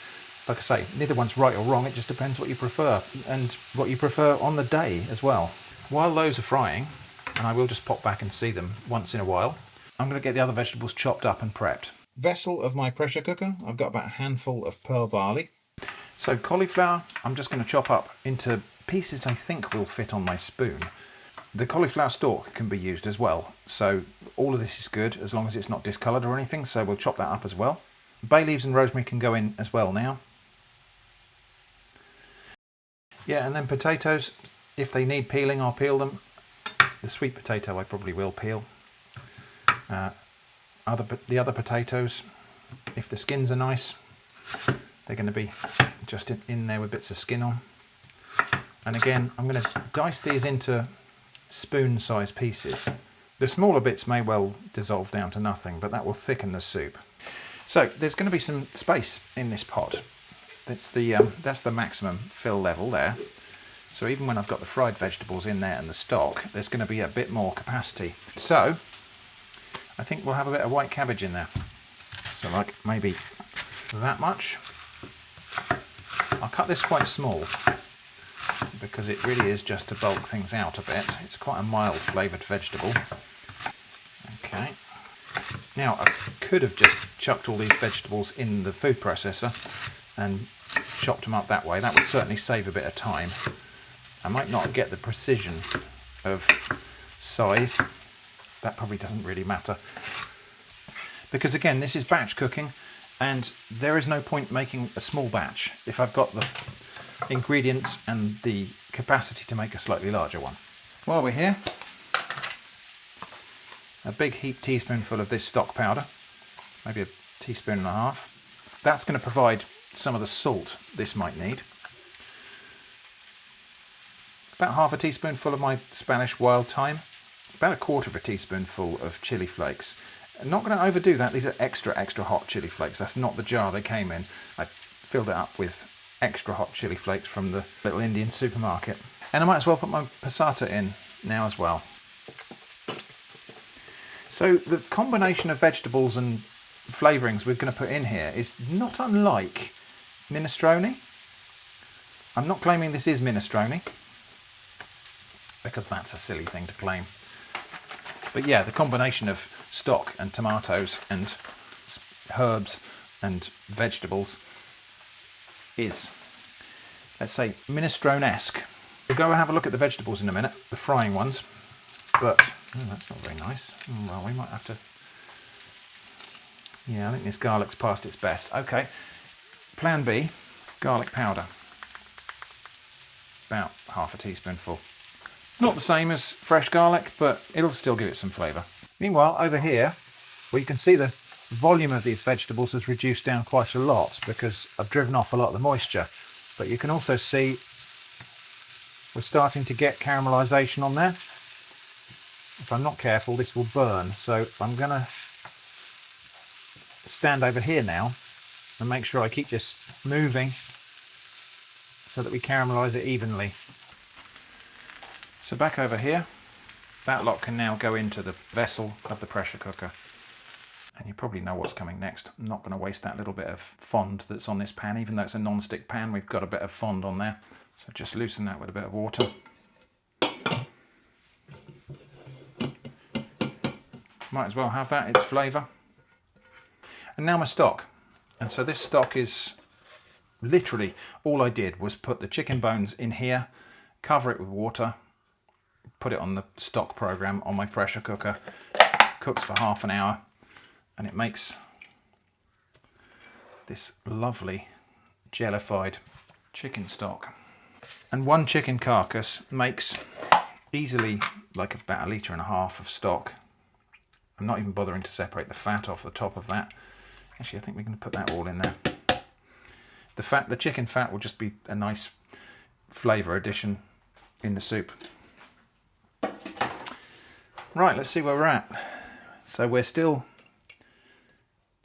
S1: Like I say, neither one's right or wrong, it just depends what you prefer, and what you prefer on the day as well. While those are frying, and I will just pop back and see them once in a while, I'm going to get the other vegetables chopped up and prepped. Vessel of my pressure cooker, I've got about a handful of pearl barley. So cauliflower, I'm just going to chop up into pieces I think will fit on my spoon. The cauliflower stalk can be used as well, so all of this is good as long as it's not discoloured or anything, so we'll chop that up as well. Bay leaves and rosemary can go in as well now. Yeah, and then potatoes, if they need peeling, I'll peel them. The sweet potato I probably will peel. The other potatoes, if the skins are nice, they're going to be just in there with bits of skin on. And again, I'm going to dice these into spoon-sized pieces. The smaller bits may well dissolve down to nothing, but that will thicken the soup. So there's going to be some space in this pot. That's the maximum fill level there. So even when I've got the fried vegetables in there and the stock, there's going to be a bit more capacity. So I think we'll have a bit of white cabbage in there. So like maybe that much. I'll cut this quite small because it really is just to bulk things out a bit. It's quite a mild flavoured vegetable. Okay. Now I could have just chucked all these vegetables in the food processor and chopped them up that way. That would certainly save a bit of time. I might not get the precision of size. That probably doesn't really matter. Because again, this is batch cooking, and there is no point making a small batch if I've got the ingredients and the capacity to make a slightly larger one. While we're here, a big heaped teaspoonful of this stock powder, maybe a teaspoon and a half. That's going to provide some of the salt this might need. About half a teaspoonful of my Spanish wild thyme, about a quarter of a teaspoonful of chili flakes. I'm not going to overdo that. These are extra hot chili flakes. That's not the jar they came in. I filled it up with extra hot chili flakes from the little Indian supermarket. And I might as well put my passata in now as well. So the combination of vegetables and flavourings we're going to put in here is not unlike minestrone. I'm not claiming this is minestrone, because that's a silly thing to claim. But yeah, the combination of stock and tomatoes and herbs and vegetables is, let's say, minestrone-esque. We'll go and have a look at the vegetables in a minute, the frying ones, but that's not very nice. Well, we might have to... Yeah, I think this garlic's past its best. Okay, plan B, garlic powder. About half a teaspoonful. Not the same as fresh garlic, but it'll still give it some flavour. Meanwhile, over here, well, you can see the volume of these vegetables has reduced down quite a lot because I've driven off a lot of the moisture. But you can also see we're starting to get caramelisation on there. If I'm not careful, this will burn. So I'm going to stand over here now and make sure I keep just moving so that we caramelise it evenly. So back over here, That lot can now go into the vessel of the pressure cooker. And you probably know what's coming next. I'm not going to waste that little bit of fond that's on this pan. Even though it's a non-stick pan, we've got a bit of fond on there. So just loosen that with a bit of water. Might as well have that, its flavour. And now my stock. And so this stock is literally all I did was put the chicken bones in here, cover it with water, put it on the stock program on my pressure cooker, cooks for half an hour, and it makes this lovely jellified chicken stock. And one chicken carcass makes easily like about 1.5 litres of stock. I'm not even bothering to separate the fat off the top of that. Actually, I think we're going to put that all in there. The chicken fat will just be a nice flavour addition in the soup. Right, let's see where we're at. So we're still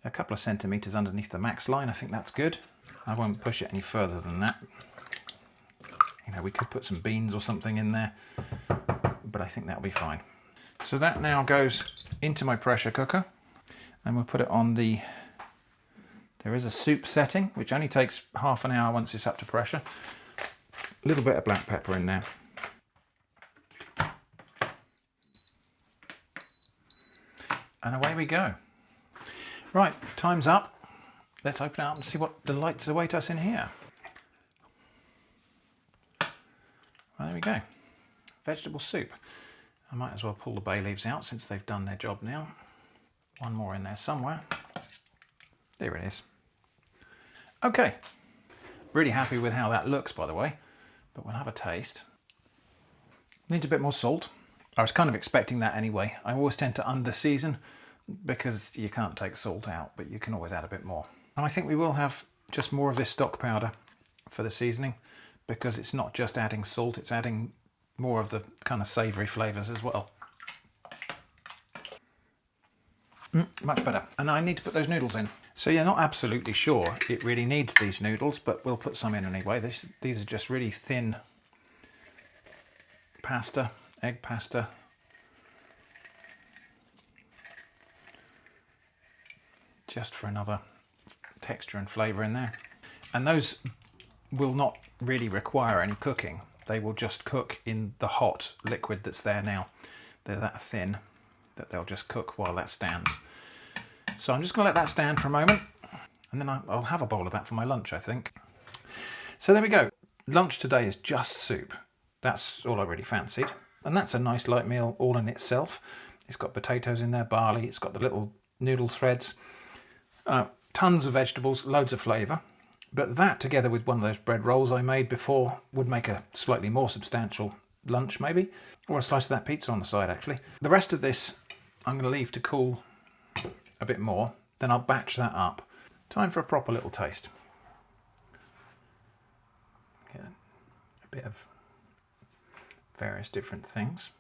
S1: a couple of centimetres underneath the max line. I think that's good. I won't push it any further than that. You know, we could put some beans or something in there, but I think that'll be fine. So that now goes into my pressure cooker, and we'll put it on the, there is a soup setting, which only takes half an hour once it's up to pressure. A little bit of black pepper in there. And away we go. Right, time's up. Let's open it up and see what delights await us in here. Well, there we go. Vegetable soup. I might as well pull the bay leaves out since they've done their job now. One more in there somewhere. There it is. Okay. Really happy with how that looks, by the way. But we'll have a taste. Needs a bit more salt. I was kind of expecting that anyway. I always tend to under-season because you can't take salt out, but you can always add a bit more. And I think we will have just more of this stock powder for the seasoning, because it's not just adding salt, it's adding more of the kind of savoury flavours as well. Much better. And I need to put those noodles in. So you're not absolutely sure it really needs these noodles, but we'll put some in anyway. These are just really thin pasta, egg pasta. Just for another texture and flavour in there. And those will not really require any cooking. They will just cook in the hot liquid that's there now. They're that thin that they'll just cook while that stands. So I'm just going to let that stand for a moment, and then I'll have a bowl of that for my lunch, I think. So there we go. Lunch today is just soup. That's all I really fancied. And that's a nice light meal all in itself. It's got potatoes in there, barley, it's got the little noodle threads, tons of vegetables, loads of flavour. But that, together with one of those bread rolls I made before, would make a slightly more substantial lunch maybe, or a slice of that pizza on the side actually. The rest of this I'm going to leave to cool a bit more, then I'll batch that up. Time for a proper little taste. Get a bit of various different things,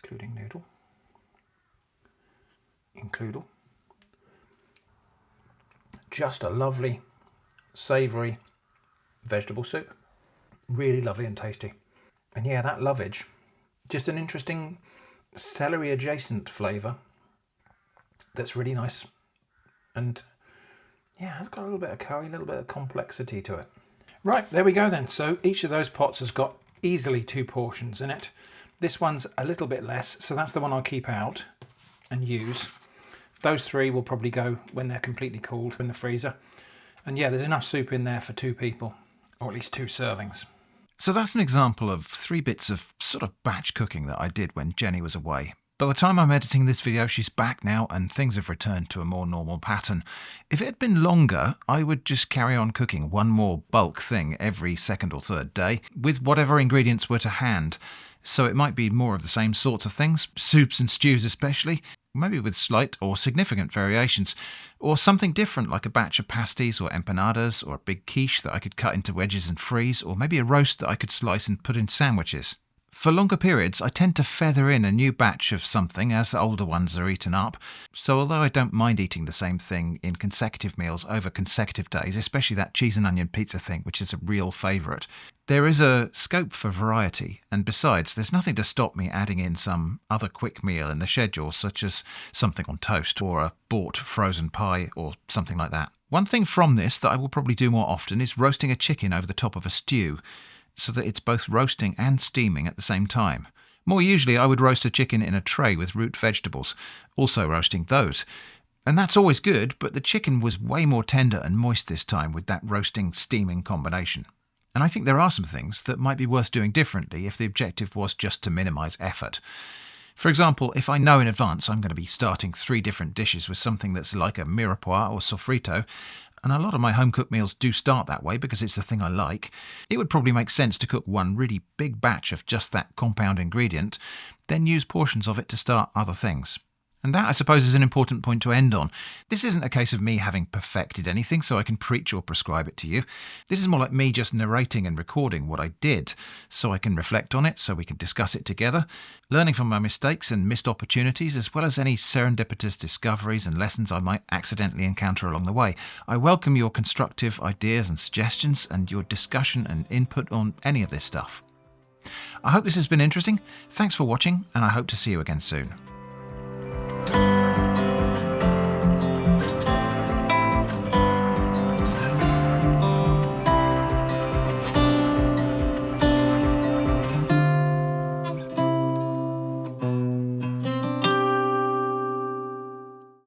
S1: including noodle, includal. Just a lovely, savoury vegetable soup. Really lovely and tasty. And yeah, that lovage, just an interesting celery adjacent flavour that's really nice. And yeah, it's got a little bit of curry, a little bit of complexity to it. Right, there we go then. So each of those pots has got easily 2 portions in it. This one's a little bit less, so that's the one I'll keep out and use. Those 3 will probably go when they're completely cooled in the freezer. And yeah, there's enough soup in there for 2 people, or at least 2 servings.
S2: So that's an example of 3 bits of sort of batch cooking that I did when Jenny was away. By the time I'm editing this video, she's back now and things have returned to a more normal pattern. If it had been longer, I would just carry on cooking one more bulk thing every 2nd or 3rd day, with whatever ingredients were to hand. So it might be more of the same sorts of things, soups and stews especially, maybe with slight or significant variations, or something different like a batch of pasties or empanadas, or a big quiche that I could cut into wedges and freeze, or maybe a roast that I could slice and put in sandwiches. For longer periods, I tend to feather in a new batch of something as the older ones are eaten up. So although I don't mind eating the same thing in consecutive meals over consecutive days, especially that cheese and onion pizza thing, which is a real favourite, there is a scope for variety. And besides, there's nothing to stop me adding in some other quick meal in the schedule, such as something on toast or a bought frozen pie or something like that. One thing from this that I will probably do more often is roasting a chicken over the top of a stew, so that it's both roasting and steaming at the same time. More usually, I would roast a chicken in a tray with root vegetables, also roasting those. And that's always good, but the chicken was way more tender and moist this time with that roasting-steaming combination. And I think there are some things that might be worth doing differently if the objective was just to minimise effort. For example, if I know in advance I'm going to be starting 3 different dishes with something that's like a mirepoix or sofrito, and a lot of my home-cooked meals do start that way because it's the thing I like, it would probably make sense to cook one really big batch of just that compound ingredient, then use portions of it to start other things. And that, I suppose, is an important point to end on. This isn't a case of me having perfected anything so I can preach or prescribe it to you. This is more like me just narrating and recording what I did so I can reflect on it, so we can discuss it together, learning from my mistakes and missed opportunities, as well as any serendipitous discoveries and lessons I might accidentally encounter along the way. I welcome your constructive ideas and suggestions and your discussion and input on any of this stuff. I hope this has been interesting. Thanks for watching, and I hope to see you again soon.